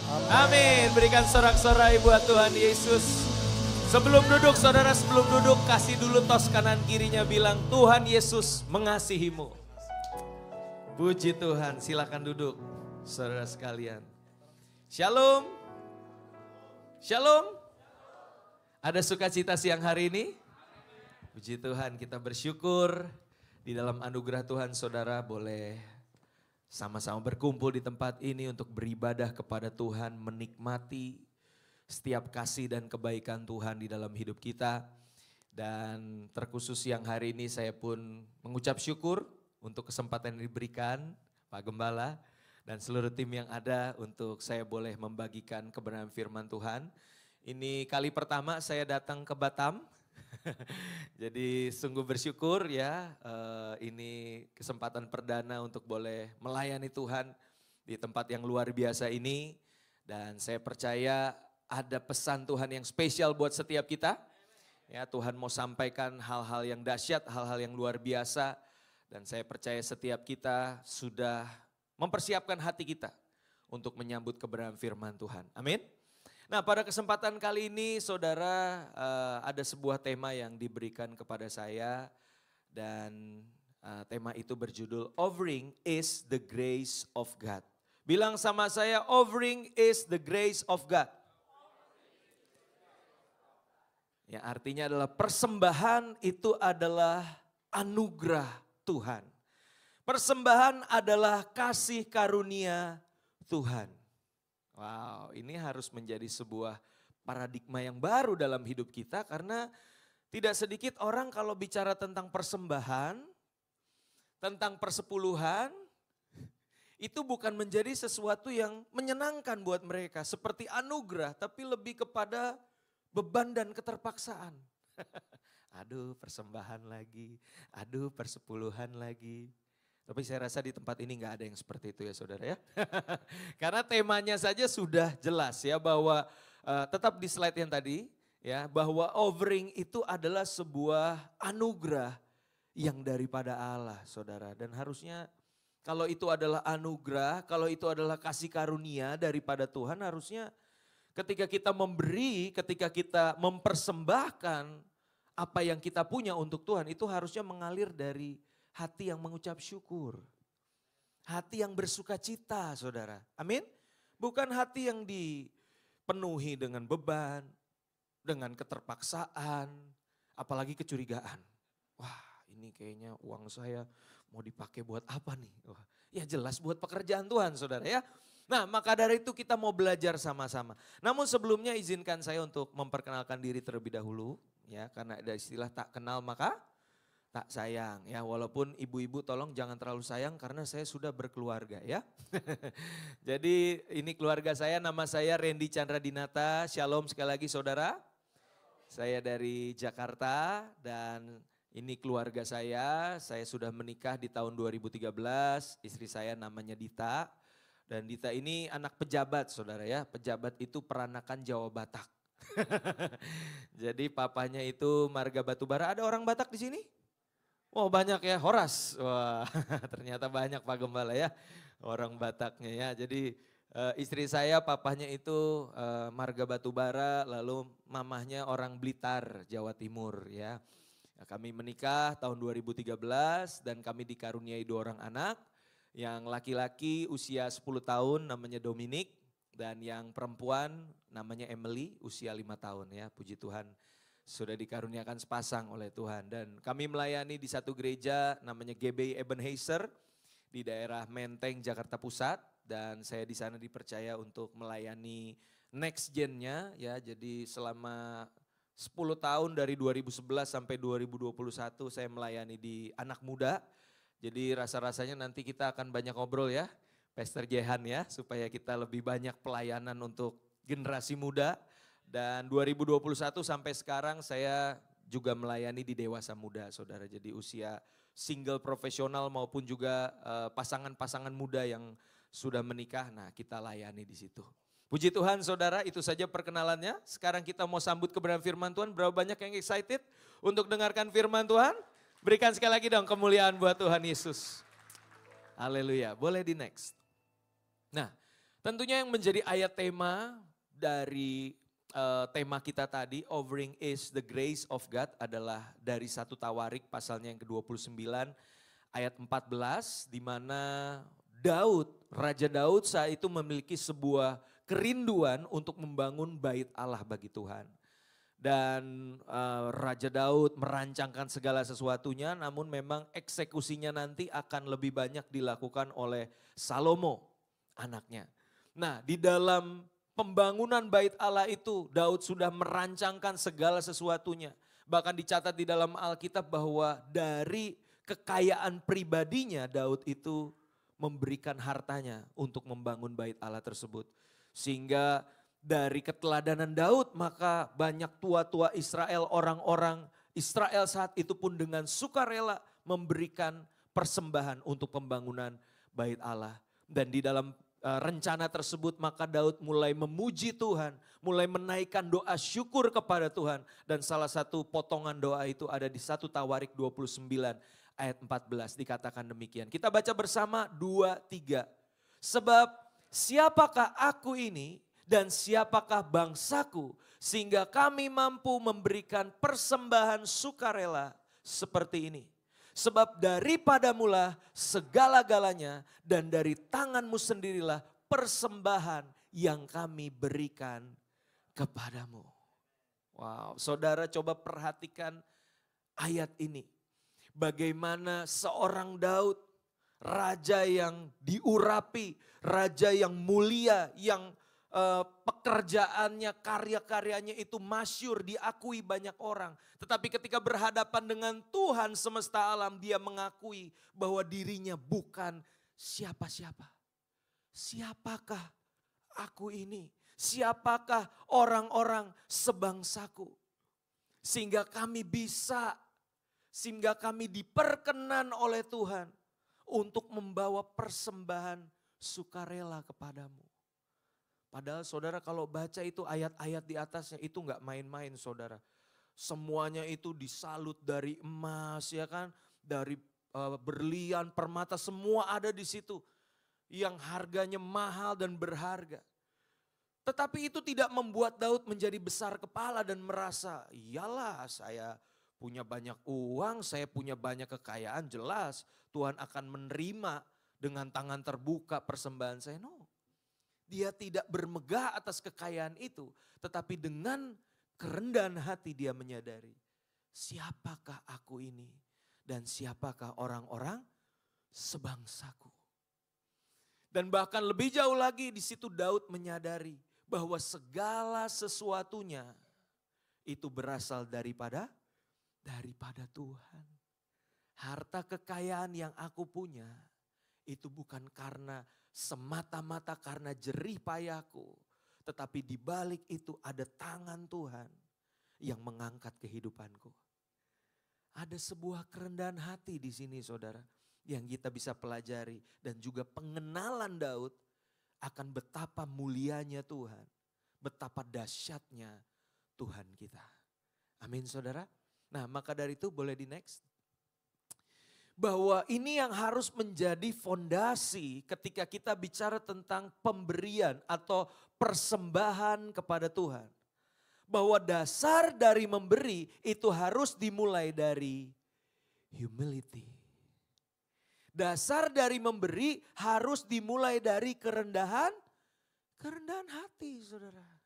Amin. Berikan sorak-sorai buat Tuhan Yesus. Sebelum duduk, saudara, sebelum duduk, kasih dulu tos kanan kirinya bilang, Tuhan Yesus mengasihimu. Puji Tuhan, silakan duduk, saudara sekalian. Shalom. Shalom. Ada sukacita siang hari ini? Puji Tuhan, kita bersyukur di dalam anugerah Tuhan, saudara boleh sama-sama berkumpul di tempat ini untuk beribadah kepada Tuhan, menikmati setiap kasih dan kebaikan Tuhan di dalam hidup kita. Dan terkhusus siang hari ini saya pun mengucap syukur untuk kesempatan yang diberikan Pak Gembala dan seluruh tim yang ada untuk saya boleh membagikan kebenaran firman Tuhan. Ini kali pertama saya datang ke Batam. Jadi sungguh bersyukur ya, ini kesempatan perdana untuk boleh melayani Tuhan di tempat yang luar biasa ini. Dan saya percaya ada pesan Tuhan yang spesial buat setiap kita. Ya, Tuhan mau sampaikan hal-hal yang dahsyat, hal-hal yang luar biasa. Dan saya percaya setiap kita sudah mempersiapkan hati kita untuk menyambut kebenaran firman Tuhan. Amin. Nah, pada kesempatan kali ini saudara, ada sebuah tema yang diberikan kepada saya dan tema itu berjudul Offering is the Grace of God. Bilang sama saya, offering is the grace of God. Ya, artinya adalah persembahan itu adalah anugerah Tuhan. Persembahan adalah kasih karunia Tuhan. Wow, ini harus menjadi sebuah paradigma yang baru dalam hidup kita karena tidak sedikit orang kalau bicara tentang persembahan, tentang persepuluhan, itu bukan menjadi sesuatu yang menyenangkan buat mereka seperti anugerah, tapi lebih kepada beban dan keterpaksaan. Aduh, persembahan lagi, aduh persepuluhan lagi. Tapi saya rasa di tempat ini nggak ada yang seperti itu ya saudara ya. Karena temanya saja sudah jelas ya bahwa tetap di slide yang tadi ya bahwa offering itu adalah sebuah anugerah yang daripada Allah saudara. Dan harusnya kalau itu adalah anugerah, kalau itu adalah kasih karunia daripada Tuhan, harusnya ketika kita memberi, ketika kita mempersembahkan apa yang kita punya untuk Tuhan, itu harusnya mengalir dari hati yang mengucap syukur. Hati yang bersuka cita saudara. Amin. Bukan hati yang dipenuhi dengan beban, dengan keterpaksaan, apalagi kecurigaan. Wah, ini kayaknya uang saya mau dipakai buat apa nih? Wah, ya jelas buat pekerjaan Tuhan saudara ya. Nah, maka dari itu kita mau belajar sama-sama. Namun sebelumnya izinkan saya untuk memperkenalkan diri terlebih dahulu ya, karena ada istilah tak kenal maka tak sayang ya, walaupun ibu-ibu tolong jangan terlalu sayang karena saya sudah berkeluarga ya. Jadi ini keluarga saya, nama saya Randy Chandra Dinata. Shalom sekali lagi saudara. Saya dari Jakarta dan ini keluarga saya sudah menikah di tahun 2013, istri saya namanya Dita. Dan Dita ini anak pejabat saudara ya, pejabat itu peranakan Jawa Batak. Jadi papanya itu marga batubara, ada orang Batak di sini? Oh banyak ya, Horas. Wah ternyata banyak Pak Gembala ya, orang Bataknya ya. Jadi istri saya papahnya itu marga batubara, lalu mamahnya orang Blitar, Jawa Timur ya. Kami menikah tahun 2013 dan kami dikaruniai 2 orang anak. Yang laki-laki usia 10 tahun namanya Dominic dan yang perempuan namanya Emily usia 5 tahun ya, puji Tuhan. Sudah dikaruniakan sepasang oleh Tuhan dan kami melayani di satu gereja namanya GBI Ebenezer di daerah Menteng, Jakarta Pusat dan saya di sana dipercaya untuk melayani next gen-nya ya. Jadi selama 10 tahun dari 2011 sampai 2021 saya melayani di anak muda. Jadi rasa-rasanya nanti kita akan banyak ngobrol ya, Pastor Jehan ya, supaya kita lebih banyak pelayanan untuk generasi muda. Dan 2021 sampai sekarang saya juga melayani di dewasa muda saudara. Jadi usia single profesional maupun juga pasangan-pasangan muda yang sudah menikah, nah kita layani di situ. Puji Tuhan saudara, itu saja perkenalannya. Sekarang kita mau sambut kebenaran firman Tuhan. Berapa banyak yang excited untuk dengarkan firman Tuhan? Berikan sekali lagi dong kemuliaan buat Tuhan Yesus. Haleluya, boleh di next. Nah, Tentunya yang menjadi ayat tema dari tema kita tadi, Offering is the Grace of God, adalah dari 1 Tawarik pasalnya yang ke-29 ayat 14, di mana Raja Daud saat itu memiliki sebuah kerinduan untuk membangun bait Allah bagi Tuhan. Dan Raja Daud merancangkan segala sesuatunya, namun memang eksekusinya nanti akan lebih banyak dilakukan oleh Salomo, anaknya. Nah, di dalam pembangunan bait Allah itu Daud sudah merancangkan segala sesuatunya. Bahkan dicatat di dalam Alkitab bahwa dari kekayaan pribadinya Daud itu memberikan hartanya untuk membangun bait Allah tersebut. Sehingga dari keteladanan Daud maka banyak tua-tua Israel, orang-orang Israel saat itu pun dengan sukarela memberikan persembahan untuk pembangunan bait Allah. Dan di dalam rencana tersebut maka Daud mulai memuji Tuhan, mulai menaikkan doa syukur kepada Tuhan. Dan salah satu potongan doa itu ada di 1 Tawarik 29 ayat 14, dikatakan demikian. Kita baca bersama 2-3. Sebab siapakah aku ini dan siapakah bangsaku sehingga kami mampu memberikan persembahan sukarela seperti ini. Sebab daripadamulah segala-galanya dan dari tanganmu sendirilah persembahan yang kami berikan kepadamu. Wow, saudara coba perhatikan ayat ini. Bagaimana seorang Daud, raja yang diurapi, raja yang mulia, yang pekerjaannya, karya-karyanya itu masyhur, diakui banyak orang. Tetapi ketika berhadapan dengan Tuhan semesta alam, dia mengakui bahwa dirinya bukan siapa-siapa. Siapakah aku ini? Siapakah orang-orang sebangsaku? Sehingga kami diperkenan oleh Tuhan untuk membawa persembahan sukarela kepadamu. Padahal saudara kalau baca itu ayat-ayat di atasnya itu enggak main-main saudara. Semuanya itu disalut dari emas ya kan, dari berlian, permata, semua ada di situ. Yang harganya mahal dan berharga. Tetapi itu tidak membuat Daud menjadi besar kepala dan merasa, iyalah saya punya banyak uang, saya punya banyak kekayaan, jelas Tuhan akan menerima dengan tangan terbuka persembahan saya. No. Dia tidak bermegah atas kekayaan itu, tetapi dengan kerendahan hati dia menyadari, siapakah aku ini dan siapakah orang-orang sebangsaku. Dan bahkan lebih jauh lagi di situ Daud menyadari bahwa segala sesuatunya itu berasal daripada Tuhan. Harta kekayaan yang aku punya itu bukan karena semata-mata karena jerih payahku, tetapi di balik itu ada tangan Tuhan yang mengangkat kehidupanku. Ada sebuah kerendahan hati di sini saudara yang kita bisa pelajari dan juga pengenalan Daud akan betapa mulianya Tuhan, betapa dahsyatnya Tuhan kita. Amin saudara. Nah maka dari itu boleh di next. Bahwa ini yang harus menjadi fondasi ketika kita bicara tentang pemberian atau persembahan kepada Tuhan. Bahwa dasar dari memberi itu harus dimulai dari humility. Dasar dari memberi harus dimulai dari kerendahan hati saudara.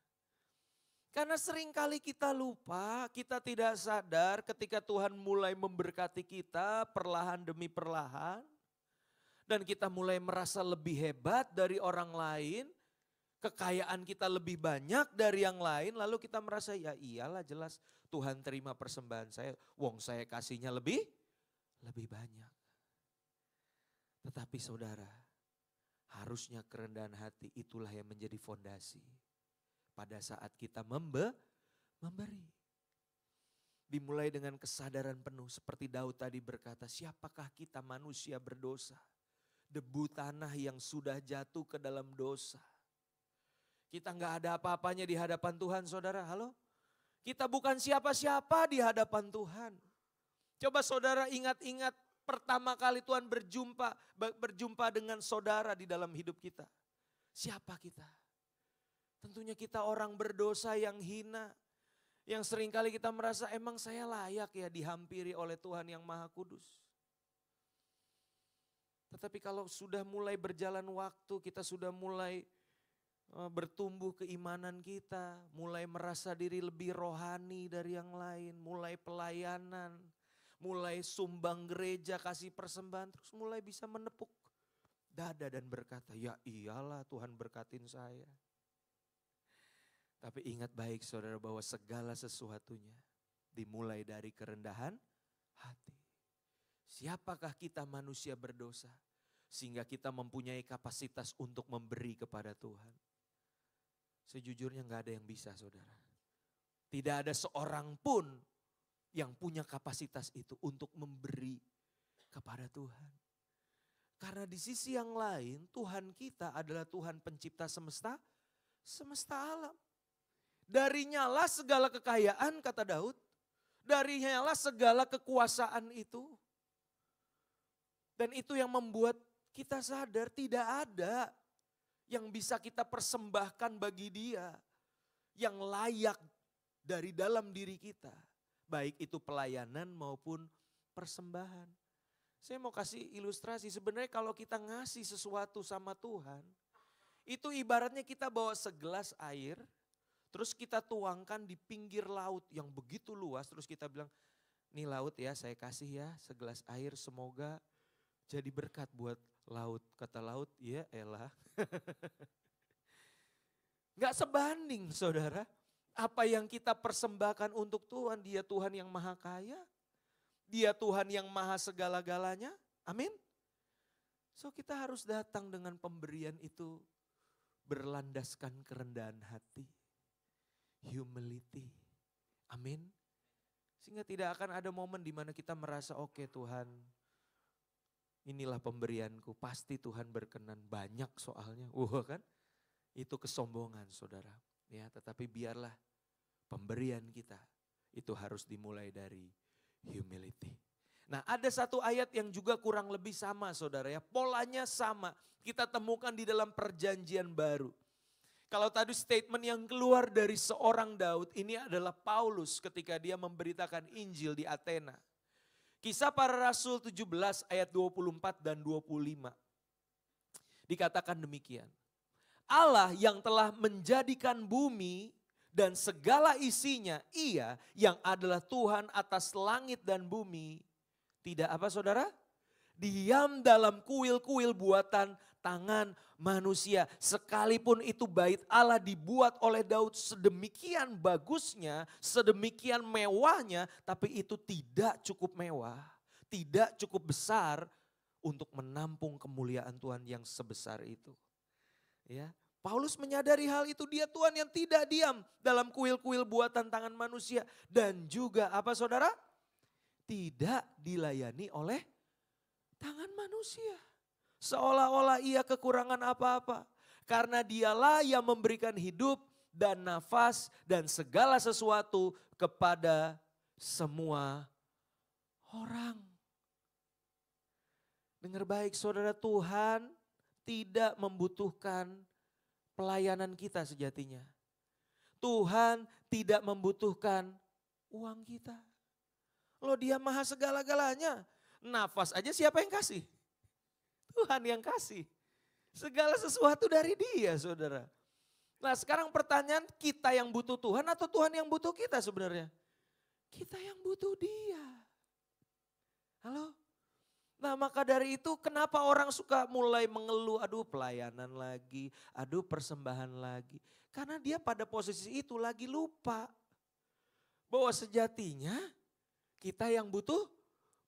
Karena seringkali kita lupa, kita tidak sadar ketika Tuhan mulai memberkati kita perlahan demi perlahan. Dan kita mulai merasa lebih hebat dari orang lain, kekayaan kita lebih banyak dari yang lain. Lalu kita merasa ya iyalah jelas Tuhan terima persembahan saya, wong saya kasihnya lebih banyak. Tetapi saudara, harusnya kerendahan hati itulah yang menjadi fondasi. Pada saat kita memberi. Dimulai dengan kesadaran penuh seperti Daud tadi berkata, siapakah kita manusia berdosa? Debu tanah yang sudah jatuh ke dalam dosa. Kita nggak ada apa-apanya di hadapan Tuhan saudara, halo? Kita bukan siapa-siapa di hadapan Tuhan. Coba saudara ingat-ingat pertama kali Tuhan berjumpa dengan saudara di dalam hidup kita. Siapa kita? Tentunya kita orang berdosa yang hina. Yang seringkali kita merasa emang saya layak ya dihampiri oleh Tuhan yang Maha Kudus. Tetapi kalau sudah mulai berjalan waktu, kita sudah mulai bertumbuh keimanan kita, mulai merasa diri lebih rohani dari yang lain, mulai pelayanan, mulai sumbang gereja, kasih persembahan, terus mulai bisa menepuk dada dan berkata, ya iyalah Tuhan berkatin saya. Tapi ingat baik saudara bahwa segala sesuatunya dimulai dari kerendahan hati. Siapakah kita manusia berdosa sehingga kita mempunyai kapasitas untuk memberi kepada Tuhan? Sejujurnya gak ada yang bisa saudara. Tidak ada seorang pun yang punya kapasitas itu untuk memberi kepada Tuhan. Karena di sisi yang lain Tuhan kita adalah Tuhan pencipta semesta alam. Darinya lah segala kekayaan kata Daud. Darinya lah segala kekuasaan itu. Dan itu yang membuat kita sadar tidak ada yang bisa kita persembahkan bagi Dia, yang layak dari dalam diri kita. Baik itu pelayanan maupun persembahan. Saya mau kasih ilustrasi, sebenarnya kalau kita ngasih sesuatu sama Tuhan, itu ibaratnya kita bawa segelas air, terus kita tuangkan di pinggir laut yang begitu luas, terus kita bilang, nih laut ya saya kasih ya segelas air, semoga jadi berkat buat laut. Kata laut, ya elah. Gak sebanding saudara. Apa yang kita persembahkan untuk Tuhan, Dia Tuhan yang maha kaya. Dia Tuhan yang maha segala-galanya. Amin. So kita harus datang dengan pemberian itu berlandaskan kerendahan hati. Humility. Amin. Sehingga tidak akan ada momen di mana kita merasa oke Tuhan, inilah pemberianku, pasti Tuhan berkenan, banyak soalnya. Kan? Itu kesombongan saudara. Ya, tetapi biarlah pemberian kita itu harus dimulai dari humility. Nah, ada satu ayat yang juga kurang lebih sama saudara ya, polanya sama. Kita temukan di dalam perjanjian baru. Kalau tadi statement yang keluar dari seorang Daud, ini adalah Paulus ketika dia memberitakan Injil di Athena. Kisah Para Rasul 17 ayat 24 dan 25. Dikatakan demikian. Allah yang telah menjadikan bumi dan segala isinya, Ia yang adalah Tuhan atas langit dan bumi. Tidak apa saudara? Diam dalam kuil-kuil buatan tangan manusia. Sekalipun itu bait Allah dibuat oleh Daud sedemikian bagusnya, sedemikian mewahnya, tapi itu tidak cukup mewah, tidak cukup besar untuk menampung kemuliaan Tuhan yang sebesar itu. Ya, Paulus menyadari hal itu, dia Tuhan yang tidak diam dalam kuil-kuil buatan tangan manusia. Dan juga apa saudara? Tidak dilayani oleh tangan manusia. Seolah-olah ia kekurangan apa-apa. Karena dialah yang memberikan hidup dan nafas dan segala sesuatu kepada semua orang. Dengar baik saudara, Tuhan tidak membutuhkan pelayanan kita sejatinya. Tuhan tidak membutuhkan uang kita. Loh Dia maha segala-galanya. Nafas aja siapa yang kasih? Tuhan yang kasih. Segala sesuatu dari Dia saudara. Nah sekarang pertanyaan, kita yang butuh Tuhan atau Tuhan yang butuh kita sebenarnya? Kita yang butuh Dia. Halo? Nah maka dari itu kenapa orang suka mulai mengeluh, aduh pelayanan lagi, aduh persembahan lagi. Karena dia pada posisi itu lagi lupa bahwa sejatinya kita yang butuh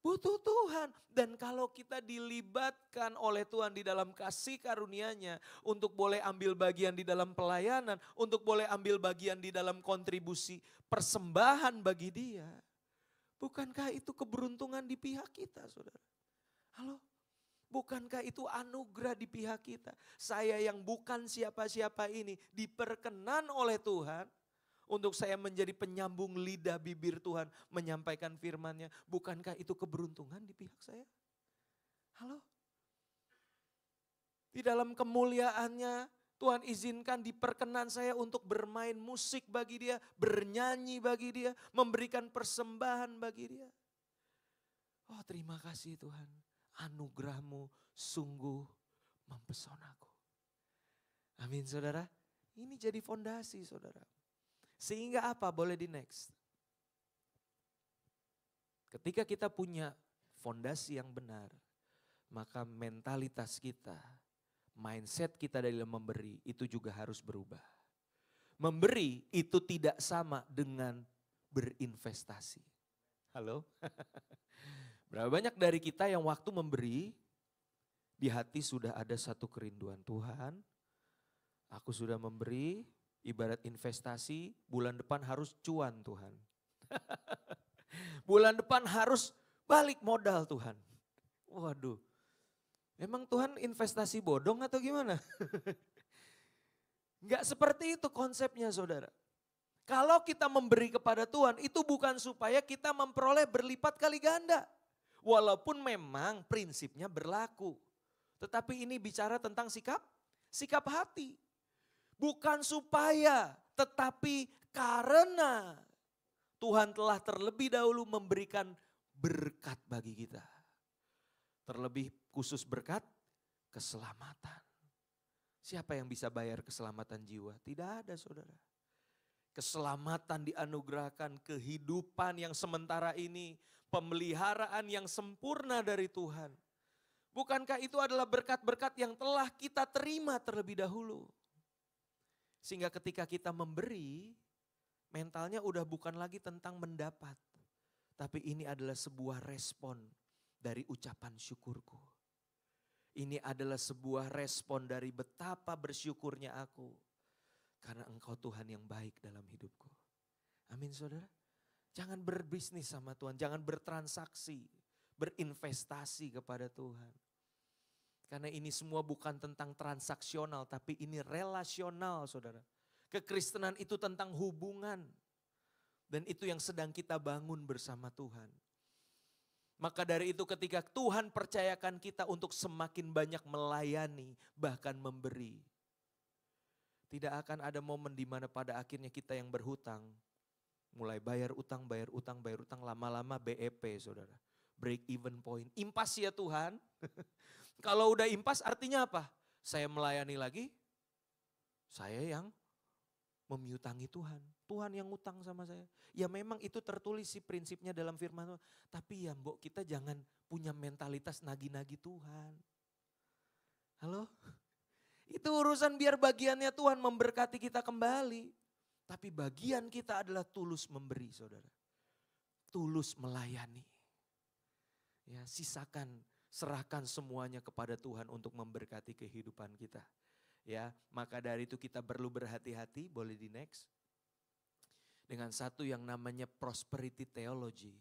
Tuhan. Dan kalau kita dilibatkan oleh Tuhan di dalam kasih karunia-Nya untuk boleh ambil bagian di dalam pelayanan, untuk boleh ambil bagian di dalam kontribusi persembahan bagi Dia. Bukankah itu keberuntungan di pihak kita saudara? Halo, bukankah itu anugerah di pihak kita? Saya yang bukan siapa-siapa ini diperkenan oleh Tuhan untuk saya menjadi penyambung lidah bibir Tuhan menyampaikan firman-Nya. Bukankah itu keberuntungan di pihak saya? Halo, di dalam kemuliaan-Nya Tuhan izinkan diperkenan saya untuk bermain musik bagi dia, bernyanyi bagi dia, memberikan persembahan bagi dia. Oh terima kasih Tuhan, anugerah-Mu sungguh mempesonaku. Amin saudara, ini jadi fondasi saudara. Sehingga apa? Boleh di next. Ketika kita punya fondasi yang benar, maka mentalitas kita, mindset kita dalam memberi itu juga harus berubah. Memberi itu tidak sama dengan berinvestasi. Halo? Berapa banyak dari kita yang waktu memberi, di hati sudah ada satu kerinduan, Tuhan, aku sudah memberi, ibarat investasi, bulan depan harus cuan Tuhan. Bulan depan harus balik modal Tuhan. Waduh, emang Tuhan investasi bodong atau gimana? Enggak seperti itu konsepnya saudara. Kalau kita memberi kepada Tuhan itu bukan supaya kita memperoleh berlipat kali ganda. Walaupun memang prinsipnya berlaku. Tetapi ini bicara tentang sikap hati. Bukan supaya, tetapi karena Tuhan telah terlebih dahulu memberikan berkat bagi kita. Terlebih khusus berkat keselamatan. Siapa yang bisa bayar keselamatan jiwa? Tidak ada saudara. Keselamatan dianugerahkan, kehidupan yang sementara ini, pemeliharaan yang sempurna dari Tuhan. Bukankah itu adalah berkat-berkat yang telah kita terima terlebih dahulu? Sehingga ketika kita memberi, mentalnya udah bukan lagi tentang mendapat. Tapi ini adalah sebuah respon dari ucapan syukurku. Ini adalah sebuah respon dari betapa bersyukurnya aku. Karena Engkau Tuhan yang baik dalam hidupku. Amin saudara. Jangan berbisnis sama Tuhan, jangan bertransaksi, berinvestasi kepada Tuhan. Karena ini semua bukan tentang transaksional, tapi ini relasional saudara. Kekristenan itu tentang hubungan. Dan itu yang sedang kita bangun bersama Tuhan. Maka dari itu ketika Tuhan percayakan kita untuk semakin banyak melayani, bahkan memberi. Tidak akan ada momen di mana pada akhirnya kita yang berhutang, mulai bayar utang, lama-lama BEP saudara. Break even point, impas ya Tuhan. Kalau udah impas artinya apa? Saya melayani lagi, saya yang memiutangi Tuhan. Tuhan yang ngutang sama saya. Ya memang itu tertulis sih prinsipnya dalam firman Tuhan. Tapi ya mbok kita jangan punya mentalitas nagi-nagi Tuhan. Halo? Itu urusan biar bagiannya Tuhan memberkati kita kembali. Tapi bagian kita adalah tulus memberi saudara. Tulus melayani. Ya sisakan, serahkan semuanya kepada Tuhan untuk memberkati kehidupan kita. Ya, maka dari itu kita perlu berhati-hati, boleh di next. Dengan satu yang namanya prosperity theology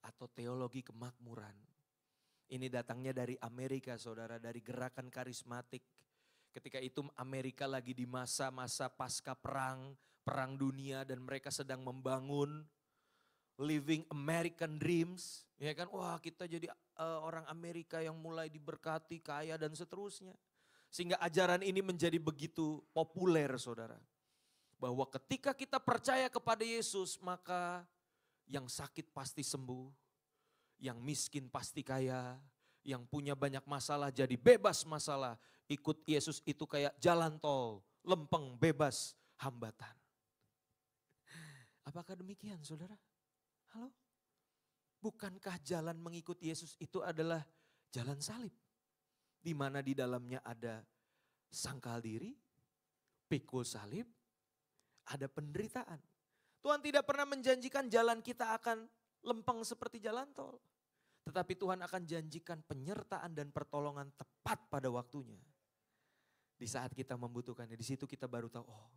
atau teologi kemakmuran. Ini datangnya dari Amerika saudara, dari gerakan karismatik. Ketika itu Amerika lagi di masa-masa pasca perang dunia dan mereka sedang membangun living American dreams. Ya kan, wah kita jadi orang Amerika yang mulai diberkati, kaya dan seterusnya. Sehingga ajaran ini menjadi begitu populer saudara. Bahwa ketika kita percaya kepada Yesus maka yang sakit pasti sembuh. Yang miskin pasti kaya. Yang punya banyak masalah jadi bebas masalah. Ikut Yesus itu kayak jalan tol, lempeng, bebas, hambatan. Apakah demikian saudara? Halo? Bukankah jalan mengikuti Yesus itu adalah jalan salib? Di mana di dalamnya ada sangkal diri, pikul salib, ada penderitaan. Tuhan tidak pernah menjanjikan jalan kita akan lempeng seperti jalan tol. Tetapi Tuhan akan janjikan penyertaan dan pertolongan tepat pada waktunya. Di saat kita membutuhkannya, di situ kita baru tahu, oh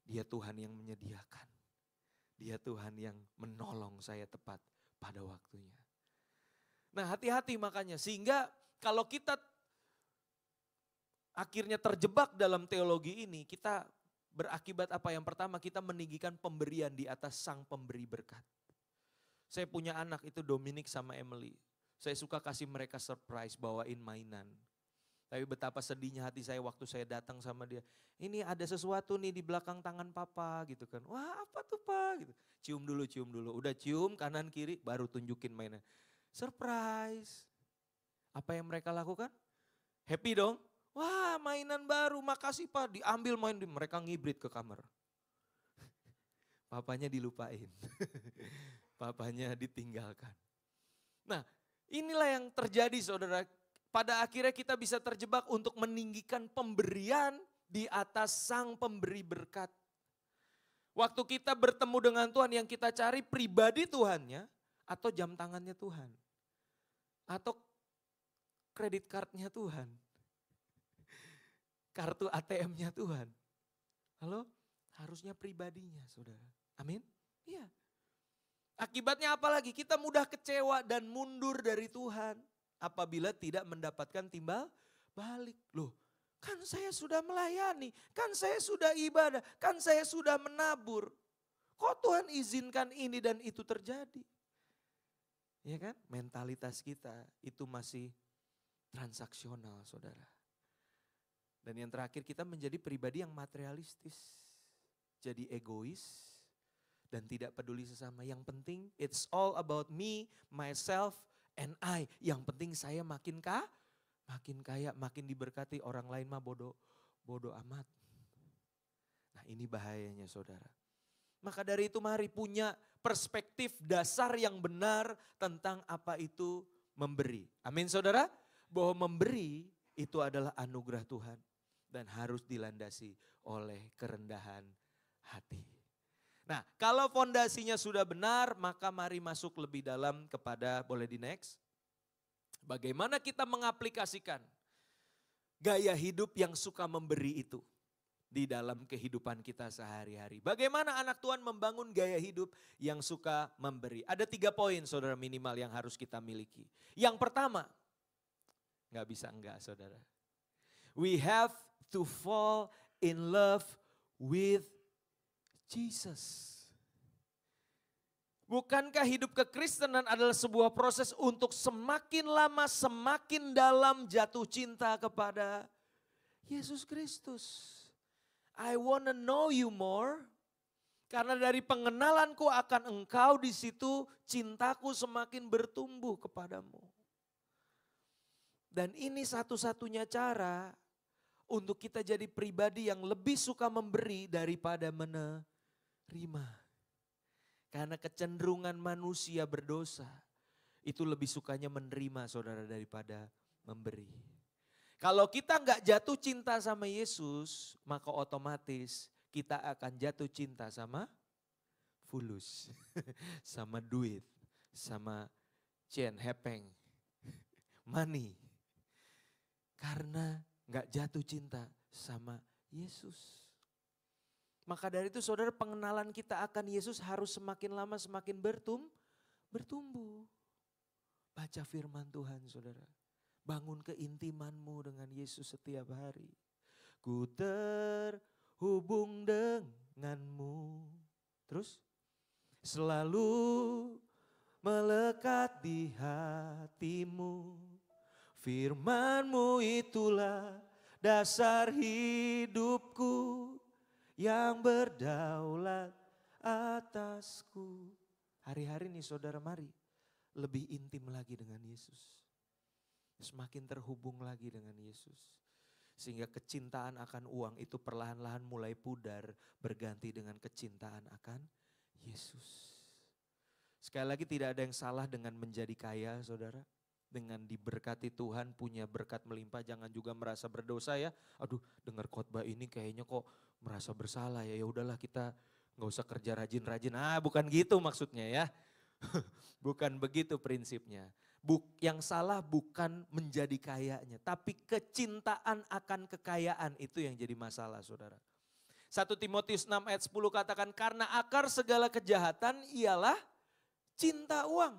dia Tuhan yang menyediakan. Dia Tuhan yang menolong saya tepat pada waktunya. Nah hati-hati makanya, sehingga kalau kita akhirnya terjebak dalam teologi ini, kita berakibat apa? Yang pertama kita meninggikan pemberian di atas sang pemberi berkat. Saya punya anak itu Dominic sama Emily. Saya suka kasih mereka surprise, bawain mainan. Tapi betapa sedihnya hati saya waktu saya datang sama dia. Ini ada sesuatu nih di belakang tangan papa gitu kan. Wah apa tuh pak gitu. Cium dulu, cium dulu. Udah cium kanan kiri baru tunjukin mainan. Surprise. Apa yang mereka lakukan? Happy dong. Wah mainan baru makasih pak. Diambil main, mereka ngibrit ke kamar. Papanya dilupain. Papanya ditinggalkan. Nah inilah yang terjadi saudara. Pada akhirnya kita bisa terjebak untuk meninggikan pemberian di atas sang pemberi berkat. Waktu kita bertemu dengan Tuhan yang kita cari pribadi Tuhannya atau jam tangannya Tuhan. Atau kredit cardnya Tuhan. Kartu ATM-nya Tuhan. Halo? Harusnya pribadinya saudara. Amin? Iya. Akibatnya apa lagi? Kita mudah kecewa dan mundur dari Tuhan. Apabila tidak mendapatkan timbal balik. Loh kan saya sudah melayani, kan saya sudah ibadah, kan saya sudah menabur. Kok Tuhan izinkan ini dan itu terjadi? Ya kan, mentalitas kita itu masih transaksional saudara. Dan yang terakhir kita menjadi pribadi yang materialistis. Jadi egois dan tidak peduli sesama. Yang penting it's all about me, myself, and I. Yang penting saya makin kaya, makin diberkati. Orang lain mah bodoh amat. Nah ini bahayanya saudara. Maka dari itu mari punya perspektif dasar yang benar tentang apa itu memberi. Amin saudara. Bahwa memberi itu adalah anugerah Tuhan. Dan harus dilandasi oleh kerendahan hati. Nah kalau fondasinya sudah benar maka mari masuk lebih dalam kepada, boleh di next. Bagaimana kita mengaplikasikan gaya hidup yang suka memberi itu di dalam kehidupan kita sehari-hari. Bagaimana anak Tuhan membangun gaya hidup yang suka memberi. Ada 3 poin saudara minimal yang harus kita miliki. Yang pertama, gak bisa enggak saudara. We have to fall in love with Jesus. Bukankah hidup kekristenan adalah sebuah proses untuk semakin lama semakin dalam jatuh cinta kepada Yesus Kristus. I wanna know you more. Karena dari pengenalanku akan engkau di situ cintaku semakin bertumbuh kepadamu. Dan ini satu-satunya cara untuk kita jadi pribadi yang lebih suka memberi daripada menerima. Karena kecenderungan manusia berdosa itu lebih sukanya menerima saudara daripada memberi. Kalau kita nggak jatuh cinta sama Yesus, maka otomatis kita akan jatuh cinta sama fulus, sama duit, sama cien, hepeng, money. Karena nggak jatuh cinta sama Yesus. Maka dari itu saudara pengenalan kita akan Yesus harus semakin lama semakin bertumbuh. Baca firman Tuhan saudara. Bangun keintimanmu dengan Yesus setiap hari. Ku terhubung denganmu. Terus selalu melekat di hatimu. Firman-Mu itulah dasar hidupku. Yang berdaulat atasku. Hari-hari nih saudara mari lebih intim lagi dengan Yesus. Semakin terhubung lagi dengan Yesus. Sehingga kecintaan akan uang itu perlahan-lahan mulai pudar berganti dengan kecintaan akan Yesus. Sekali lagi tidak ada yang salah dengan menjadi kaya saudara. Dengan diberkati Tuhan punya berkat melimpah, jangan juga merasa berdosa ya. Aduh dengar khotbah ini kayaknya kok merasa bersalah ya. Ya udahlah kita nggak usah kerja rajin-rajin. Bukan gitu maksudnya ya. Bukan begitu prinsipnya. Yang salah bukan menjadi kayanya, tapi kecintaan akan kekayaan itu yang jadi masalah saudara. 1 Timotius 6 ayat 10 katakan karena akar segala kejahatan ialah cinta uang.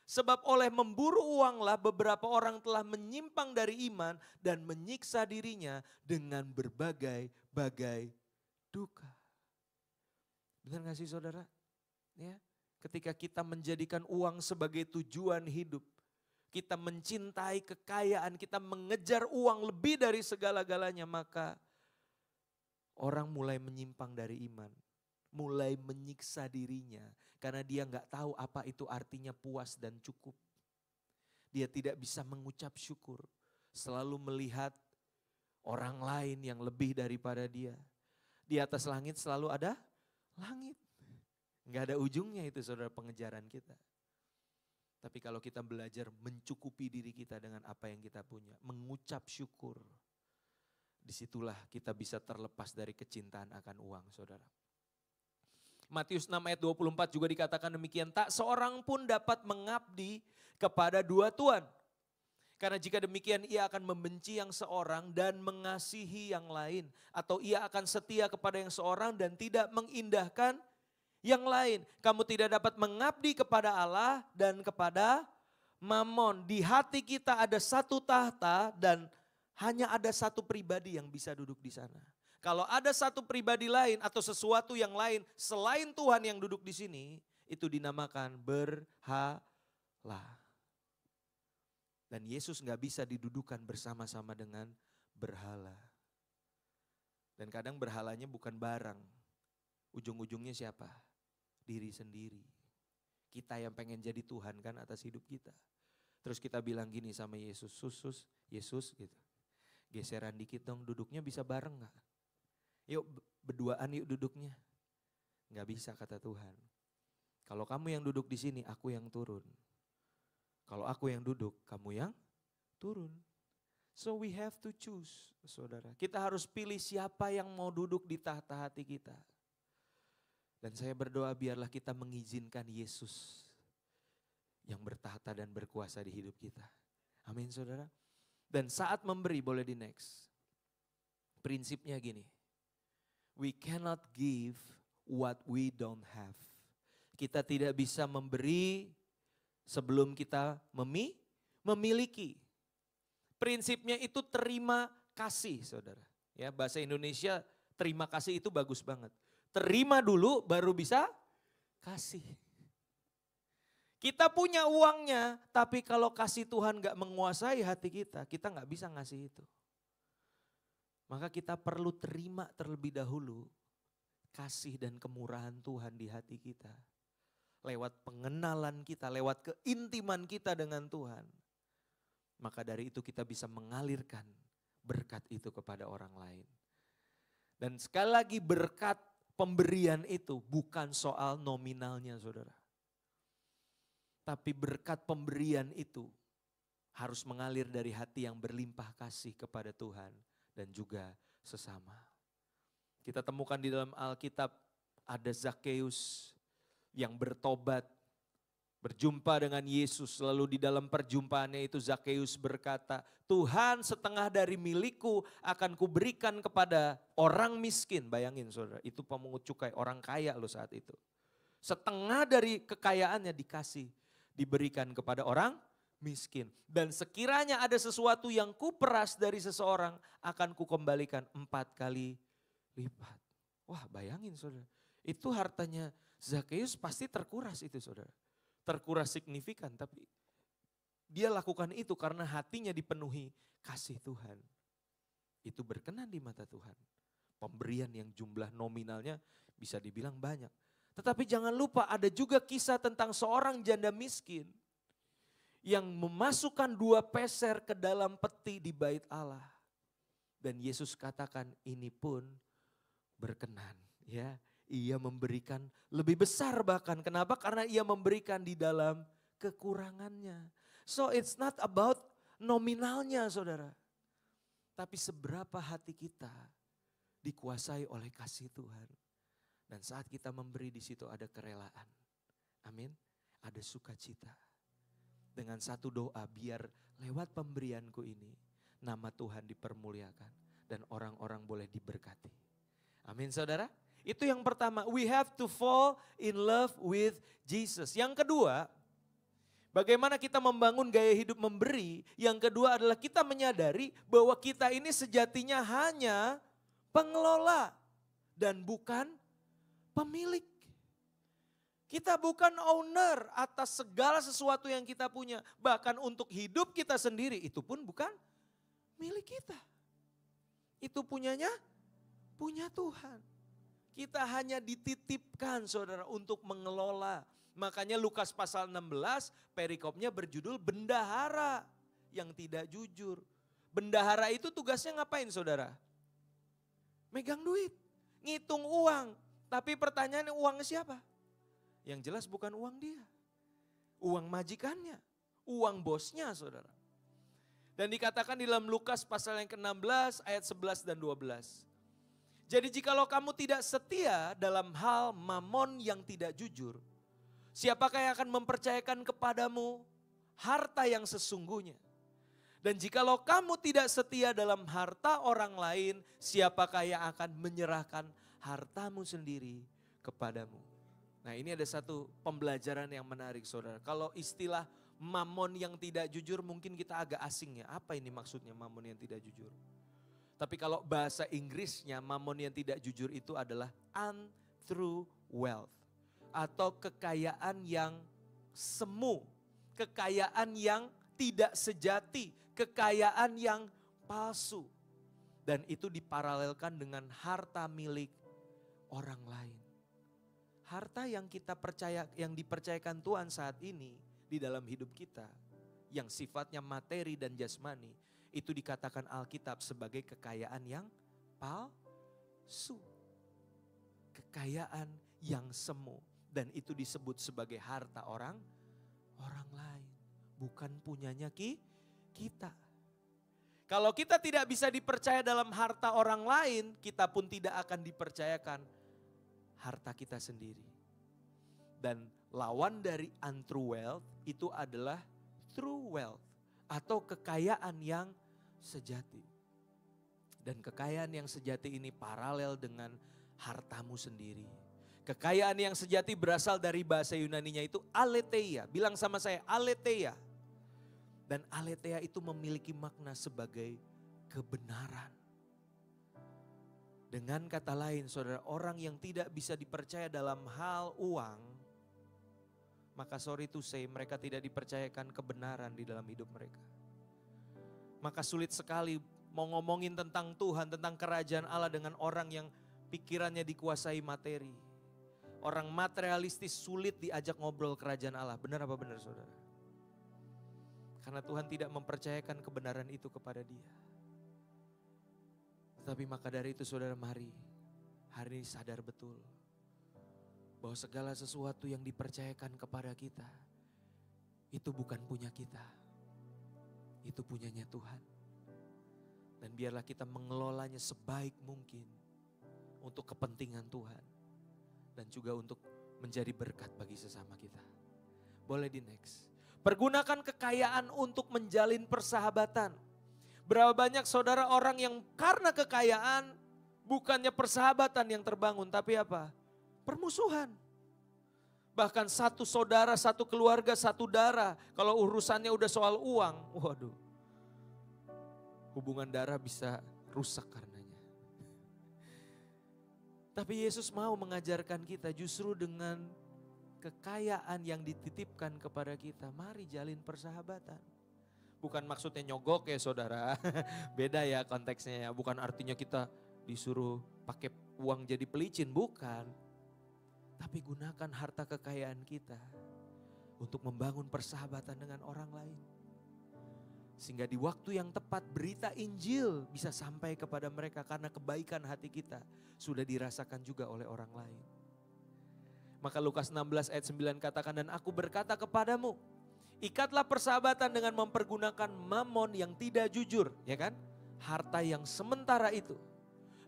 Sebab oleh memburu uanglah beberapa orang telah menyimpang dari iman dan menyiksa dirinya dengan berbagai-bagai duka. Benar gak sih saudara? Ya, ketika kita menjadikan uang sebagai tujuan hidup, kita mencintai kekayaan, kita mengejar uang lebih dari segala-galanya, maka orang mulai menyimpang dari iman. Mulai menyiksa dirinya karena dia nggak tahu apa itu artinya puas dan cukup. Dia tidak bisa mengucap syukur, selalu melihat orang lain yang lebih daripada dia. Di atas langit selalu ada langit. Nggak ada ujungnya itu saudara pengejaran kita. Tapi kalau kita belajar mencukupi diri kita dengan apa yang kita punya, mengucap syukur, disitulah kita bisa terlepas dari kecintaan akan uang saudara. Matius 6 ayat 24 juga dikatakan demikian, tak seorang pun dapat mengabdi kepada dua tuan. Karena jika demikian ia akan membenci yang seorang dan mengasihi yang lain. Atau ia akan setia kepada yang seorang dan tidak mengindahkan yang lain. Kamu tidak dapat mengabdi kepada Allah dan kepada Mammon. Di hati kita ada satu tahta dan hanya ada satu pribadi yang bisa duduk di sana. Kalau ada satu pribadi lain atau sesuatu yang lain selain Tuhan yang duduk di sini, itu dinamakan berhala. Dan Yesus gak bisa didudukan bersama-sama dengan berhala. Dan kadang berhalanya bukan barang. Ujung-ujungnya siapa? Diri sendiri. Kita yang pengen jadi Tuhan kan atas hidup kita. Terus kita bilang gini sama Yesus, Yesus gitu. Geseran dikit dong, duduknya bisa bareng gak? Yuk berduaan yuk duduknya. Gak bisa kata Tuhan. Kalau kamu yang duduk di sini, aku yang turun. Kalau aku yang duduk, kamu yang turun. So we have to choose, saudara. Kita harus pilih siapa yang mau duduk di tahta hati kita. Dan saya berdoa biarlah kita mengizinkan Yesus yang bertahta dan berkuasa di hidup kita. Amin saudara. Dan saat memberi, boleh di next. Prinsipnya gini. We cannot give what we don't have. Kita tidak bisa memberi sebelum kita memiliki. Prinsipnya itu terima kasih saudara. Ya, bahasa Indonesia terima kasih itu bagus banget. Terima dulu baru bisa kasih. Kita punya uangnya tapi kalau kasih Tuhan gak menguasai hati kita gak bisa ngasih itu. Maka kita perlu terima terlebih dahulu kasih dan kemurahan Tuhan di hati kita. Lewat pengenalan kita, lewat keintiman kita dengan Tuhan. Maka dari itu kita bisa mengalirkan berkat itu kepada orang lain. Dan sekali lagi berkat pemberian itu bukan soal nominalnya saudara. Tapi berkat pemberian itu harus mengalir dari hati yang berlimpah kasih kepada Tuhan dan juga sesama. Kita temukan di dalam Alkitab ada Zakheus yang bertobat, berjumpa dengan Yesus. Lalu di dalam perjumpaannya itu Zakheus berkata, Tuhan setengah dari milikku akan kuberikan kepada orang miskin. Bayangin saudara, itu pemungut cukai, orang kaya loh saat itu. Setengah dari kekayaannya diberikan kepada orang miskin. Dan sekiranya ada sesuatu yang kuperas dari seseorang akan kukembalikan 4 kali lipat. Wah bayangin saudara, itu hartanya Zakheus pasti terkuras itu saudara. Terkuras signifikan tapi dia lakukan itu karena hatinya dipenuhi kasih Tuhan. Itu berkenan di mata Tuhan. Pemberian yang jumlah nominalnya bisa dibilang banyak. Tetapi jangan lupa ada juga kisah tentang seorang janda miskin yang memasukkan 2 peser ke dalam peti di bait Allah. Dan Yesus katakan ini pun berkenan ya. Ia memberikan lebih besar bahkan. Kenapa? Karena ia memberikan di dalam kekurangannya. So it's not about nominalnya saudara. Tapi seberapa hati kita dikuasai oleh kasih Tuhan. Dan saat kita memberi di situ ada kerelaan. Amin. Ada sukacita. Dengan satu doa biar lewat pemberianku ini nama Tuhan dipermuliakan dan orang-orang boleh diberkati. Amin saudara. Itu yang pertama, we have to fall in love with Jesus. Yang kedua, bagaimana kita membangun gaya hidup memberi. Yang kedua adalah kita menyadari bahwa kita ini sejatinya hanya pengelola dan bukan pemilik. Kita bukan owner atas segala sesuatu yang kita punya. Bahkan untuk hidup kita sendiri itu pun bukan milik kita. Itu punya Tuhan. Kita hanya dititipkan saudara untuk mengelola. Makanya Lukas pasal 16 perikopnya berjudul bendahara yang tidak jujur. Bendahara itu tugasnya ngapain saudara? Megang duit, ngitung uang. Tapi pertanyaannya uangnya siapa? Yang jelas bukan uang dia. Uang majikannya, uang bosnya saudara. Dan dikatakan di dalam Lukas pasal yang ke-16 ayat 11 dan 12. Jadi jikalau kamu tidak setia dalam hal mamon yang tidak jujur, siapakah yang akan mempercayakan kepadamu harta yang sesungguhnya? Dan jikalau kamu tidak setia dalam harta orang lain, siapakah yang akan menyerahkan hartamu sendiri kepadamu? Nah ini ada satu pembelajaran yang menarik saudara. Kalau istilah mamon yang tidak jujur mungkin kita agak asing ya. Apa ini maksudnya mamon yang tidak jujur? Tapi kalau bahasa Inggrisnya mamon yang tidak jujur itu adalah untrue wealth. Atau kekayaan yang semu, kekayaan yang tidak sejati, kekayaan yang palsu. Dan itu diparalelkan dengan harta milik orang lain. Harta yang yang dipercayakan Tuhan saat ini di dalam hidup kita, yang sifatnya materi dan jasmani, itu dikatakan Alkitab sebagai kekayaan yang palsu. Kekayaan yang semu. Dan itu disebut sebagai harta orang lain. Bukan punyanya kita. Kalau kita tidak bisa dipercaya dalam harta orang lain, kita pun tidak akan dipercayakan harta kita sendiri. Dan lawan dari untrue wealth itu adalah true wealth atau kekayaan yang sejati. Dan kekayaan yang sejati ini paralel dengan hartamu sendiri. Kekayaan yang sejati berasal dari bahasa Yunaninya itu aletheia. Bilang sama saya aletheia. Dan aletheia itu memiliki makna sebagai kebenaran. Dengan kata lain saudara, orang yang tidak bisa dipercaya dalam hal uang, maka sorry to say mereka tidak dipercayakan kebenaran di dalam hidup mereka. Maka sulit sekali mau ngomongin tentang Tuhan, tentang kerajaan Allah dengan orang yang pikirannya dikuasai materi. Orang materialistis sulit diajak ngobrol kerajaan Allah. Benar apa benar saudara? Karena Tuhan tidak mempercayakan kebenaran itu kepada dia. Tapi maka dari itu saudara mari hari ini sadar betul bahwa segala sesuatu yang dipercayakan kepada kita itu bukan punya kita. Itu punyanya Tuhan. Dan biarlah kita mengelolanya sebaik mungkin untuk kepentingan Tuhan. Dan juga untuk menjadi berkat bagi sesama kita. Boleh di next. Pergunakan kekayaan untuk menjalin persahabatan. Berapa banyak saudara orang yang karena kekayaan bukannya persahabatan yang terbangun, tapi apa? Permusuhan. Bahkan satu saudara, satu keluarga, satu darah. Kalau urusannya udah soal uang, waduh. Hubungan darah bisa rusak karenanya. Tapi Yesus mau mengajarkan kita justru dengan kekayaan yang dititipkan kepada kita. Mari jalin persahabatan. Bukan maksudnya nyogok ya saudara, beda ya konteksnya ya. Bukan artinya kita disuruh pakai uang jadi pelicin, bukan. Tapi gunakan harta kekayaan kita untuk membangun persahabatan dengan orang lain. Sehingga di waktu yang tepat berita Injil bisa sampai kepada mereka karena kebaikan hati kita sudah dirasakan juga oleh orang lain. Maka Lukas 16 ayat 9 katakan, dan aku berkata kepadamu, ikatlah persahabatan dengan mempergunakan mamon yang tidak jujur, ya kan? Harta yang sementara itu.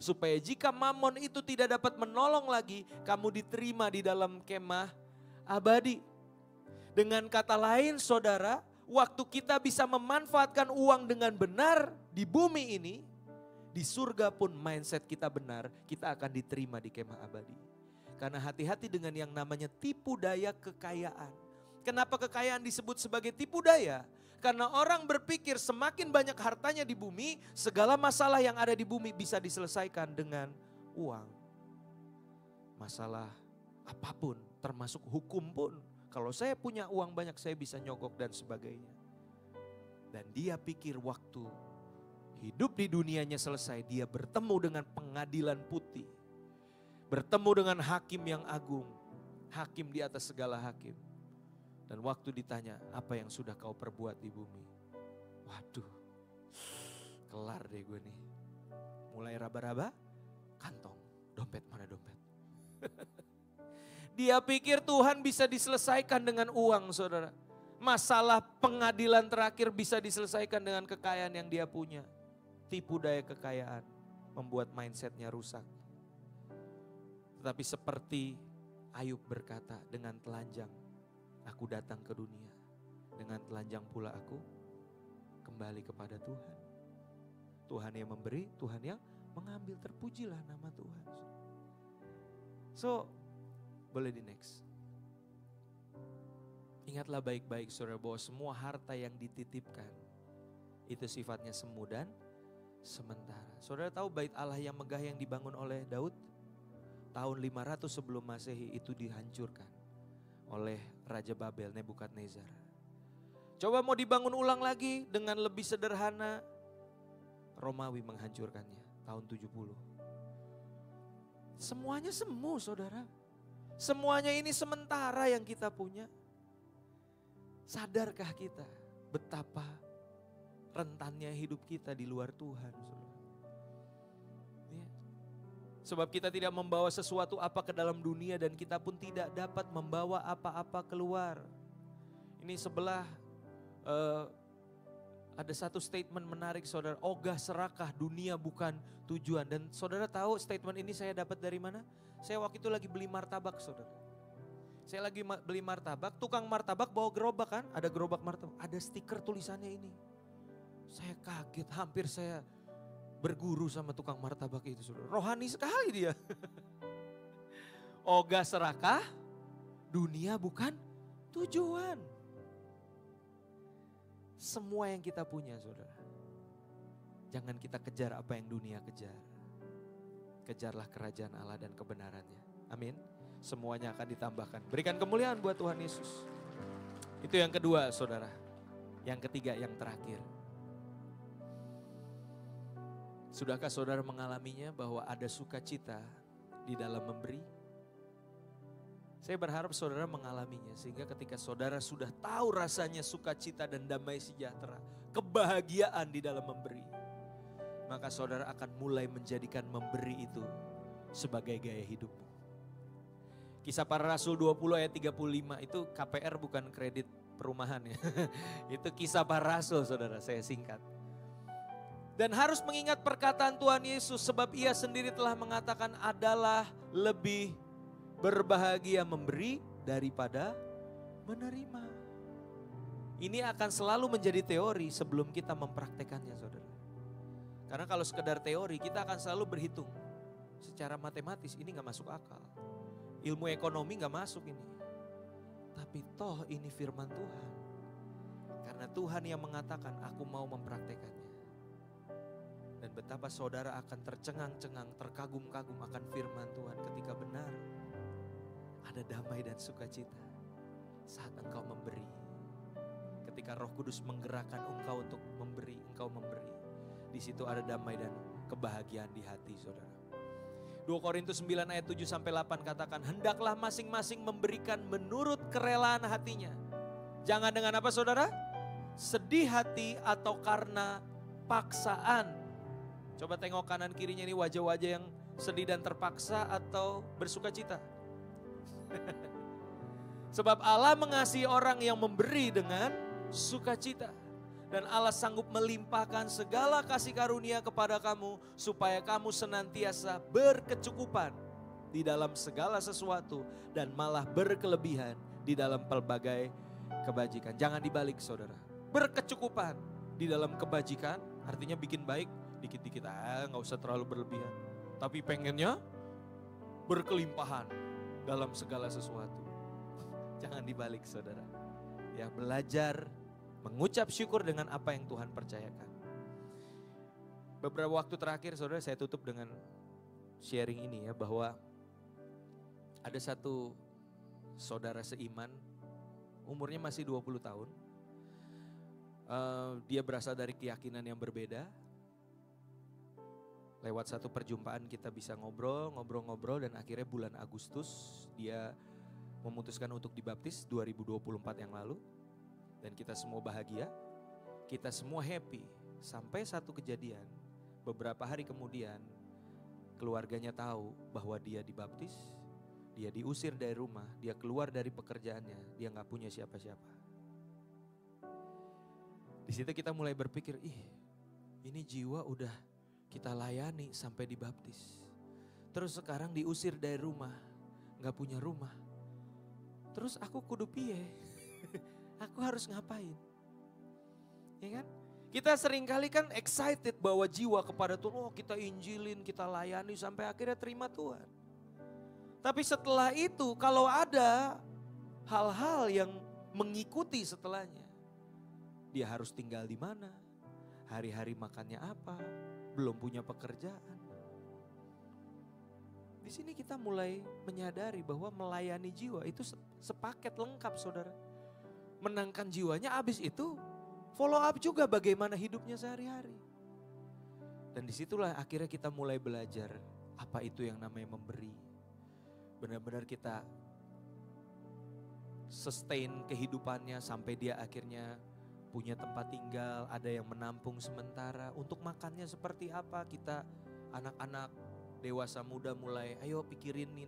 Supaya jika mamon itu tidak dapat menolong lagi, kamu diterima di dalam kemah abadi. Dengan kata lain saudara, waktu kita bisa memanfaatkan uang dengan benar di bumi ini, di surga pun mindset kita benar, kita akan diterima di kemah abadi. Karena hati-hati dengan yang namanya tipu daya kekayaan. Kenapa kekayaan disebut sebagai tipu daya? Karena orang berpikir semakin banyak hartanya di bumi, segala masalah yang ada di bumi bisa diselesaikan dengan uang. Masalah apapun Termasuk hukum pun. Kalau saya punya uang banyak saya bisa nyogok dan sebagainya. Dan dia pikir waktu hidup di dunianya selesai, dia bertemu dengan pengadilan putih. Bertemu dengan hakim yang agung. Hakim di atas segala hakim. Dan waktu ditanya, apa yang sudah kau perbuat di bumi? Waduh, kelar deh gue nih. Mulai raba-raba, kantong, dompet mana dompet. Dia pikir Tuhan bisa diselesaikan dengan uang, saudara. Masalah pengadilan terakhir bisa diselesaikan dengan kekayaan yang dia punya. Tipu daya kekayaan membuat mindsetnya rusak. Tetapi seperti Ayub berkata, dengan telanjang aku datang ke dunia. Dengan telanjang pula aku kembali kepada Tuhan. Tuhan yang memberi, Tuhan yang mengambil. Terpujilah nama Tuhan. So, boleh di next. Ingatlah baik-baik saudara bahwa semua harta yang dititipkan itu sifatnya semu dan sementara. Saudara tahu bait Allah yang megah yang dibangun oleh Daud? Tahun 500 sebelum Masehi itu dihancurkan oleh Raja Babel Nebukadnezar. Coba mau dibangun ulang lagi dengan lebih sederhana, Romawi menghancurkannya tahun 70. Semuanya semu saudara. Semuanya ini sementara yang kita punya. Sadarkah kita betapa rentannya hidup kita di luar Tuhan? Ya. Sebab kita tidak membawa sesuatu apa ke dalam dunia dan kita pun tidak dapat membawa apa-apa keluar. Ini sebelah ada satu statement menarik saudara. Ogah serakah, dunia bukan tujuan. Dan saudara tahu statement ini saya dapat dari mana? Saya waktu itu lagi beli martabak saudara. Saya lagi beli martabak, tukang martabak bawa gerobak kan, ada gerobak martabak, ada stiker tulisannya ini. Saya kaget, hampir saya berguru sama tukang martabak itu. Saudara. Rohani sekali dia. Ogah serakah, dunia bukan tujuan. Semua yang kita punya saudara, jangan kita kejar apa yang dunia kejar. Kejarlah kerajaan Allah dan kebenarannya. Amin. Semuanya akan ditambahkan. Berikan kemuliaan buat Tuhan Yesus. Itu yang kedua saudara. Yang ketiga, yang terakhir. Sudahkah saudara mengalaminya bahwa ada sukacita di dalam memberi? Saya berharap saudara mengalaminya. Sehingga ketika saudara sudah tahu rasanya sukacita dan damai sejahtera. Kebahagiaan di dalam memberi. Maka saudara akan mulai menjadikan memberi itu sebagai gaya hidupmu. Kisah Para Rasul 20 ayat 35 itu KPR bukan kredit perumahan ya. Itu Kisah Para Rasul saudara, saya singkat. Dan harus mengingat perkataan Tuhan Yesus sebab ia sendiri telah mengatakan adalah lebih berbahagia memberi daripada menerima. Ini akan selalu menjadi teori sebelum kita mempraktekannya saudara. Karena kalau sekedar teori kita akan selalu berhitung. Secara matematis ini gak masuk akal. Ilmu ekonomi gak masuk ini. Tapi toh ini firman Tuhan. Karena Tuhan yang mengatakan aku mau mempraktekannya. Dan betapa saudara akan tercengang-cengang, terkagum-kagum akan firman Tuhan ketika benar. Ada damai dan sukacita saat engkau memberi. Ketika Roh Kudus menggerakkan engkau untuk memberi, engkau memberi. Di situ ada damai dan kebahagiaan di hati saudara. 2 Korintus 9 ayat 7 sampai 8 katakan, hendaklah masing-masing memberikan menurut kerelaan hatinya. Jangan dengan apa saudara? Sedih hati atau karena paksaan. Coba tengok kanan kirinya ini wajah-wajah yang sedih dan terpaksa atau bersuka cita. Sebab Allah mengasihi orang yang memberi dengan sukacita. Dan Allah sanggup melimpahkan segala kasih karunia kepada kamu supaya kamu senantiasa berkecukupan di dalam segala sesuatu dan malah berkelebihan di dalam pelbagai kebajikan. Jangan dibalik saudara. Berkecukupan di dalam kebajikan artinya bikin baik dikit-dikit nggak usah terlalu berlebihan. Tapi pengennya berkelimpahan dalam segala sesuatu. Jangan dibalik saudara. Ya belajar mengucap syukur dengan apa yang Tuhan percayakan. Beberapa waktu terakhir saudara saya tutup dengan sharing ini ya bahwa ada satu saudara seiman, umurnya masih 20 tahun. Dia berasal dari keyakinan yang berbeda. Lewat satu perjumpaan kita bisa ngobrol dan akhirnya bulan Agustus dia memutuskan untuk dibaptis 2024 yang lalu. Dan kita semua bahagia, kita semua happy. Sampai satu kejadian, beberapa hari kemudian keluarganya tahu bahwa dia dibaptis, dia diusir dari rumah, dia keluar dari pekerjaannya, dia gak punya siapa-siapa. Di situ kita mulai berpikir, ini jiwa udah kita layani sampai dibaptis. Terus sekarang diusir dari rumah, gak punya rumah. Terus aku kudu piye? Aku harus ngapain? Ya kan? Kita seringkali kan excited bawa jiwa kepada Tuhan. Kita injilin, kita layani sampai akhirnya terima Tuhan. Tapi setelah itu kalau ada hal-hal yang mengikuti setelahnya. Dia harus tinggal di mana? Hari-hari makannya apa? Belum punya pekerjaan. Di sini kita mulai menyadari bahwa melayani jiwa itu sepaket lengkap, saudara. Menangkan jiwanya, habis itu follow up juga bagaimana hidupnya sehari-hari. Dan disitulah akhirnya kita mulai belajar apa itu yang namanya memberi. Benar-benar kita sustain kehidupannya sampai dia akhirnya punya tempat tinggal, ada yang menampung sementara. Untuk makannya seperti apa, kita anak-anak dewasa muda mulai ayo pikirin nih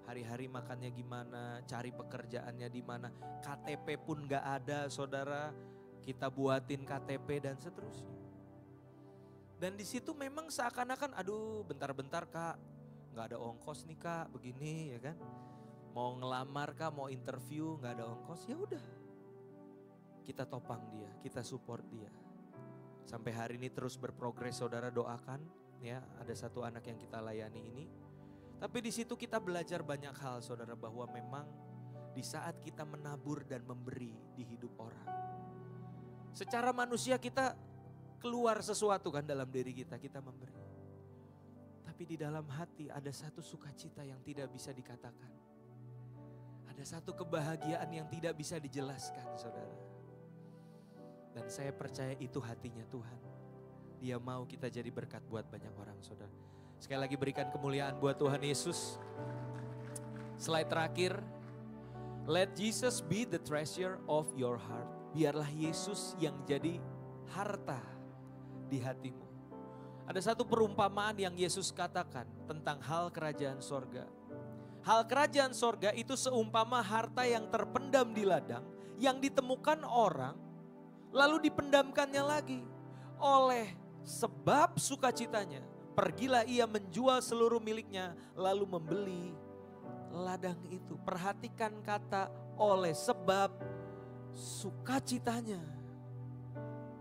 hari-hari makannya gimana, cari pekerjaannya di mana. KTP pun gak ada, saudara, kita buatin KTP dan seterusnya. Dan di situ memang seakan-akan aduh bentar-bentar kak, gak ada ongkos nih kak, begini ya kan. Mau ngelamar kak, mau interview gak ada ongkos, ya udah. Kita topang dia, kita support dia. Sampai hari ini terus berprogres, saudara, doakan ya, ada satu anak yang kita layani ini. Tapi di situ kita belajar banyak hal, saudara, bahwa memang di saat kita menabur dan memberi di hidup orang. Secara manusia kita keluar sesuatu kan dalam diri kita, kita memberi. Tapi di dalam hati ada satu sukacita yang tidak bisa dikatakan. Ada satu kebahagiaan yang tidak bisa dijelaskan, saudara. Dan saya percaya itu hatinya Tuhan. Dia mau kita jadi berkat buat banyak orang, saudara. Sekali lagi berikan kemuliaan buat Tuhan Yesus. Slide terakhir. Let Jesus be the treasure of your heart. Biarlah Yesus yang jadi harta di hatimu. Ada satu perumpamaan yang Yesus katakan tentang hal kerajaan sorga. Hal kerajaan sorga itu seumpama harta yang terpendam di ladang, yang ditemukan orang, lalu dipendamkannya lagi. Oleh sebab sukacitanya, pergilah ia menjual seluruh miliknya, lalu membeli ladang itu. Perhatikan kata oleh sebab sukacitanya.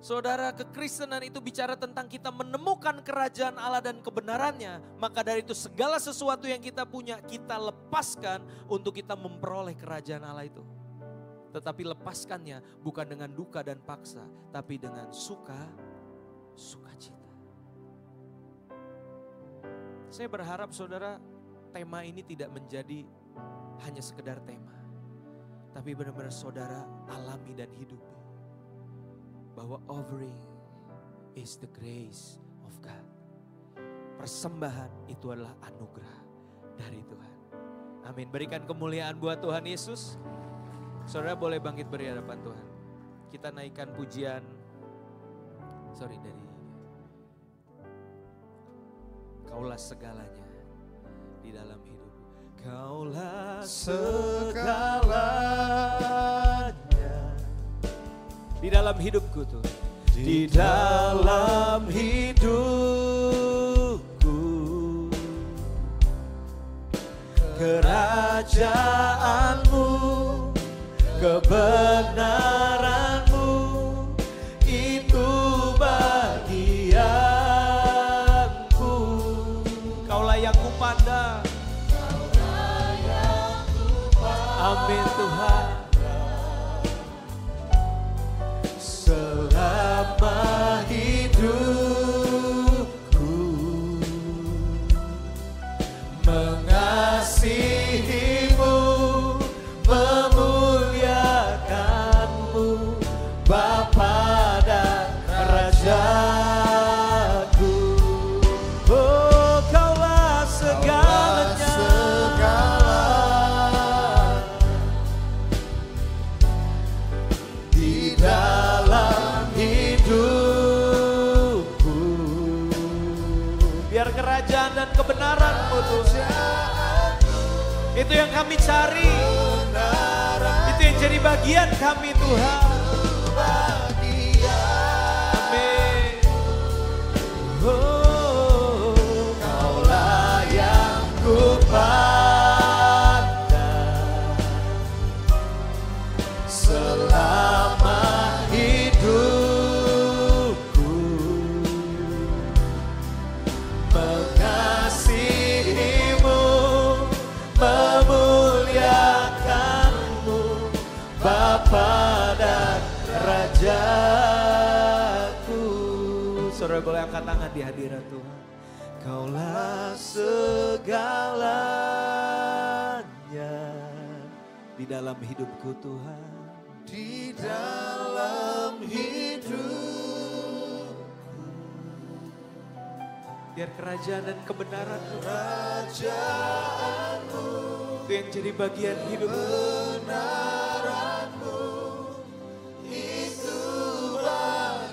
Saudara, kekristenan itu bicara tentang kita menemukan kerajaan Allah dan kebenarannya. Maka dari itu segala sesuatu yang kita punya kita lepaskan untuk kita memperoleh kerajaan Allah itu. Tetapi lepaskannya bukan dengan duka dan paksa, tapi dengan sukacita. Saya berharap saudara, tema ini tidak menjadi hanya sekedar tema. Tapi benar-benar saudara alami dan hidupi. Bahwa offering is the grace of God. Persembahan itu adalah anugerah dari Tuhan. Amin. Berikan kemuliaan buat Tuhan Yesus. Saudara boleh bangkit beri hadapan Tuhan. Kita naikkan pujian. Dari Kaulah segalanya di dalam hidup. Kaulah segalanya di dalam hidupku tuh. Di dalam hidupku. Kerajaanmu, kebenaranmu, itu bagianku. Kaulah yang kupandang. Amin Tuhan. Selama hidupku mengasihimu, Itu yang kami cari. Itu yang jadi bagian kami Tuhan. Amin. Oh, Kaulah yang ku pandang selama hidupku, mengasihimu, memuliakanmu, Bapa dan Rajaku. Saudara boleh angkat tangan di hadirat Tuhan. Kaulah segalanya di dalam hidupku Tuhan. Di dalam hidup, biar kerajaan dan kebenaran kerajaanmu itu yang jadi bagian hidup. Kebenaranmu itu bagianku.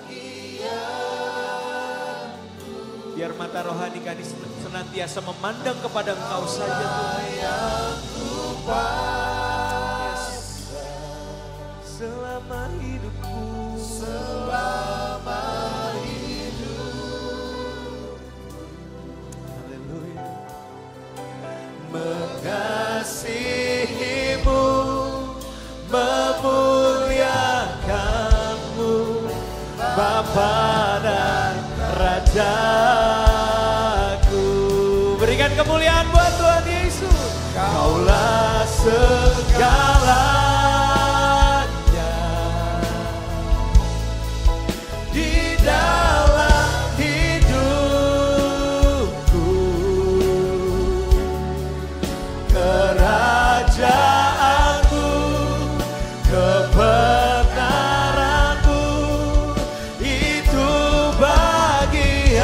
Biar mata rohani kami senantiasa memandang kepada Engkau saja Tuhan. Selama hidupku, selama hidup, haleluya. Mengasihimu, memuliakanmu, Bapa dan Rajaku. Berikan kemuliaan buat Tuhan Yesus. Kaulah segalanya di dalam hidupku, kerajaanmu, kebenaranmu itu bagianku.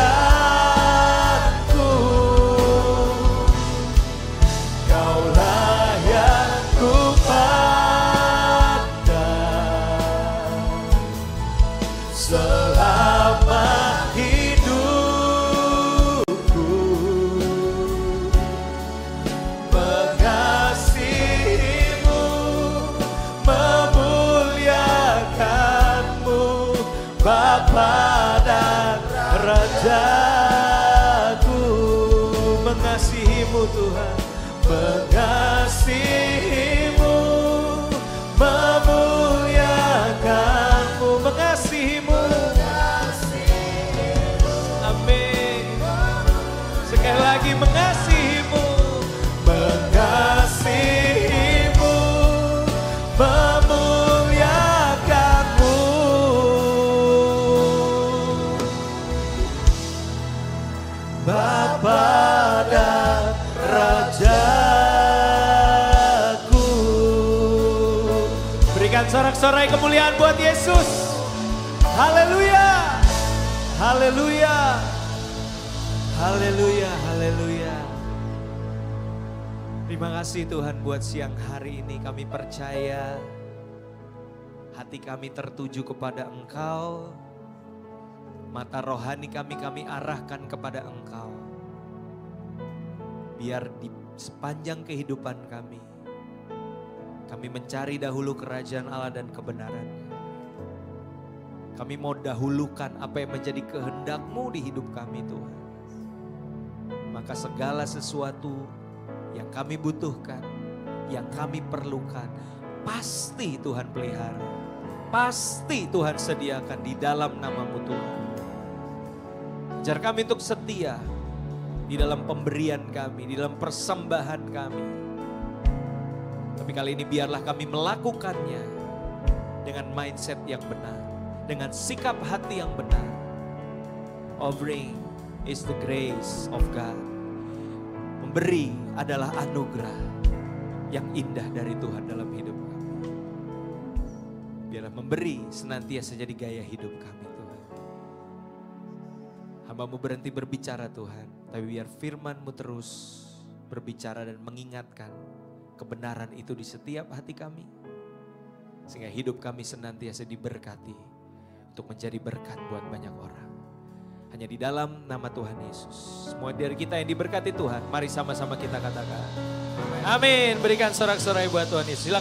Kaulah yang ku pandang selama hidupku, mengasihimu, memuliakanmu, Bapa dan Rajaku. Mengasihimu Tuhan, mengasihimu, memuliakanmu, mengasihimu. Amin. Sekali lagi mengasihimu, mengasihimu, memuliakanmu, Bapa dan Rajaku. Berikan sorak-sorai kemuliaan buat Yesus. Haleluya. Haleluya. Haleluya. Haleluya. Terima kasih Tuhan buat siang hari ini. Kami percaya hati kami tertuju kepada Engkau. Mata rohani kami arahkan kepada Engkau. Biar di sepanjang kehidupan kami mencari dahulu kerajaan Allah dan kebenaran. Kami mau dahulukan apa yang menjadi kehendak-Mu di hidup kami Tuhan. Maka segala sesuatu yang kami butuhkan, yang kami perlukan, pasti Tuhan pelihara. Pasti Tuhan sediakan di dalam nama-Mu Tuhan. Ajar kami untuk setia di dalam pemberian kami, di dalam persembahan kami. Tapi kali ini biarlah kami melakukannya dengan mindset yang benar, dengan sikap hati yang benar. Offering is the grace of God. Memberi adalah anugerah yang indah dari Tuhan dalam hidup kami. Biarlah memberi senantiasa jadi gaya hidup kami Tuhan. Hamba-Mu berhenti berbicara Tuhan, tapi biar firman-Mu terus berbicara dan mengingatkan kebenaran itu di setiap hati kami. Sehingga hidup kami senantiasa diberkati untuk menjadi berkat buat banyak orang. Hanya di dalam nama Tuhan Yesus. Semua dari kita yang diberkati Tuhan, mari sama-sama kita katakan. Amin. Berikan sorak-sorai buat Tuhan Yesus. Silakan.